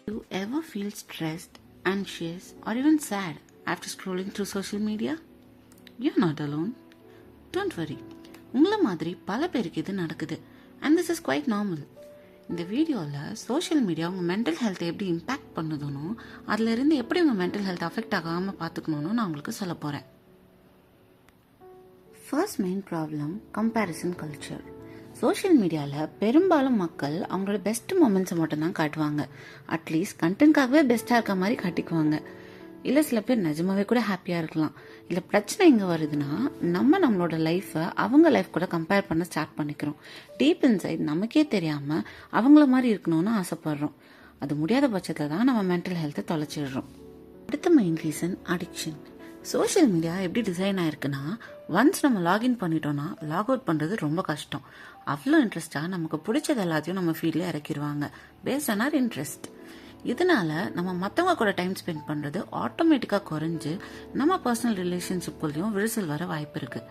Do you ever feel stressed, anxious, or even sad after scrolling through social media? You're not alone. Don't worry. உங்களை மாதிரி பல பேருக்கு இது நடக்குது and this is quite normal. இந்த வீடியோவில் சோஷியல் மீடியா உங்கள் மென்டல் ஹெல்த்தை எப்படி இம்பேக்ட் பண்ணுதுனோ அதிலிருந்து எப்படி உங்கள் மென்டல் ஹெல்த் அஃபெக்ட் ஆகாமல் பார்த்துக்கணும்னு நான் உங்களுக்கு சொல்ல போகிறேன். First main problem comparison culture. Social மீடியாவில் பெரும்பாலும் மக்கள் அவங்களோட பெஸ்ட் மூமெண்ட்ஸை மட்டும்தான் காட்டுவாங்க. அட்லீஸ்ட் கண்டென்ட்காகவே பெஸ்ட்டாக இருக்க மாதிரி காட்டிக்குவாங்க. இல்லை சில பேர் நிஜமாவே கூட ஹாப்பியாக இருக்கலாம். இல்லை பிரச்சனை எங்கே வருதுன்னா நம்மளோட லைஃப்பை அவங்க லைஃப் கூட கம்பேர் பண்ண ஸ்டார்ட் பண்ணிக்கிறோம். டீப் இன்சைட் நமக்கே தெரியாமல் அவங்கள மாதிரி இருக்கணும்னு ஆசைப்படுறோம். அது முடியாத பட்சத்தில் தான் நம்ம மென்டல் ஹெல்த்தை தொலைச்சிடுறோம். அடுத்த main reason addiction. Social media எப்படி டிசைன் ஆயிருக்குன்னா ஒன்ஸ் நம்ம லாகின் பண்ணிட்டோம்னா லாக் அவுட் பண்ணுறது ரொம்ப கஷ்டம். அவ்வளோ இன்ட்ரெஸ்டாக நமக்கு பிடிச்சது எல்லாத்தையும் நம்ம ஃபீல்டில் இறக்கிடுவாங்க பேஸ்ட் ஆன் ஆர் இன்ட்ரெஸ்ட். இதனால நம்ம மற்றவங்க கூட டைம் ஸ்பெண்ட் பண்ணுறது ஆட்டோமேட்டிக்காக குறைஞ்சு நம்ம பர்சனல் ரிலேஷன்ஷிப்குள்ளேயும் விரிசல் வர வாய்ப்பு இருக்குது.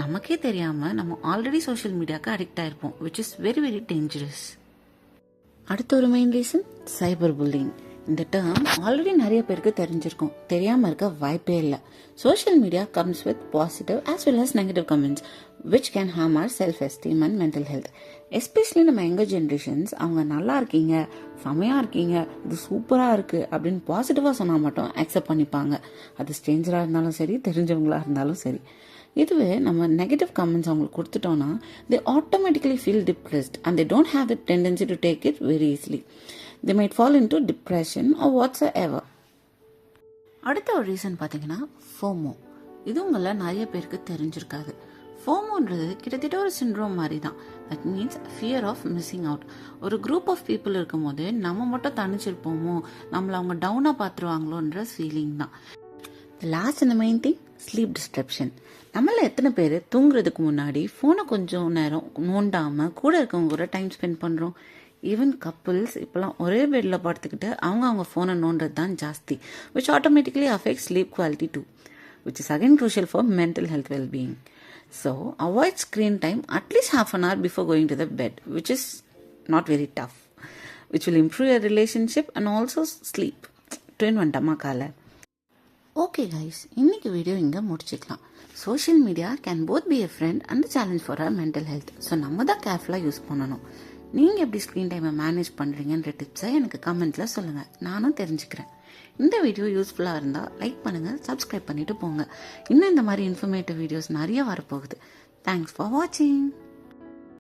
நமக்கே தெரியாமல் நம்ம ஆல்ரெடி சோஷியல் மீடியாவுக்கு அடிக்ட் ஆயிருப்போம், which is very very dangerous. அடுத்த ஒரு மெயின் ரீசன் சைபர் புல்லிங். இந்த டேர்ம் ஆல்ரெடி நிறைய பேருக்கு தெரிஞ்சிருக்கும், தெரியாமல் இருக்க வாய்ப்பே இல்லை. Social media comes with positive as well as negative comments which can harm our self esteem and mental health. Especially நம்ம யங்கர் ஜென்ரேஷன்ஸ் அவங்க நல்லா இருக்கீங்க, செமையாக இருக்கீங்க, இது சூப்பராக இருக்குது அப்படின்னு பாசிட்டிவாக சொன்னால் மட்டும் அக்செப்ட் பண்ணிப்பாங்க. அது ஸ்ட்ரேஞ்சராக இருந்தாலும் சரி, தெரிஞ்சவங்களாக இருந்தாலும் சரி. இதுவே நம்ம நெகட்டிவ் கமெண்ட்ஸ் அவங்களுக்கு கொடுத்துட்டோம்னா they automatically feel depressed and they don't have the tendency to take it very easily. They might fall into depression or whatsoever. அடுத்த ஒரு ரீசன் பார்த்தீங்கன்னா ஃபோமோ. இது உங்களை நிறைய பேருக்கு தெரிஞ்சிருக்காது. ஃபோமோன்றது கிட்டத்தட்ட ஒரு சிண்ட்ரோம் மாதிரி தான். That means fear of missing out. ஒரு குரூப் ஆஃப் பீப்புள் இருக்கும் போது நம்ம மட்டும் தனிச்சிருப்போமோ, நம்மளை அவங்க டவுனாக பார்த்துருவாங்களோன்ற ஃபீலிங் தான். லாஸ்ட் இந்த மெயின் திங் ஸ்லீப் டிஸ்டர்ப்ஷன். நம்மள எத்தனை பேர் தூங்குறதுக்கு முன்னாடி ஃபோனை கொஞ்சம் நேரம் நோண்டாமல் கூட இருக்கவங்க கூட டைம் ஸ்பெண்ட் பண்ணுறோம். ஈவன் கப்புள்ஸ் இப்போலாம் ஒரே பெட்டில் படுத்துக்கிட்டு அவங்க ஃபோனை நோண்டுறது தான் ஜாஸ்தி, which automatically affect sleep quality too, which is again crucial for mental health wellbeing. So avoid screen time at least half an hour before going to the bed, which is not very tough, which will improve your relationship and also sleep. Train வந்துட்டமா காலை. Okay guys, இன்னைக்கு video இங்கே முடிச்சுக்கலாம். Social media can both be a friend and challenge for our mental health. So நம்ம தான் கேர்ஃபுல்லாக use பண்ணணும். நீங்கள் எப்படி ஸ்க்ரீன் டைமை மேனேஜ் பண்ணுறீங்கன்ற டிப்ஸை எனக்கு கமெண்ட்டில் சொல்லுங்கள், நானும் தெரிஞ்சுக்கிறேன். இந்த வீடியோ யூஸ்ஃபுல்லாக இருந்தால் லைக் பண்ணுங்கள், சப்ஸ்கிரைப் பண்ணிவிட்டு போங்க. இன்னும் இந்த மாதிரி இன்ஃபர்மேட்டிவ் வீடியோஸ் நிறைய வரப்போகுது. தேங்க்ஸ் ஃபார் வாட்சிங்.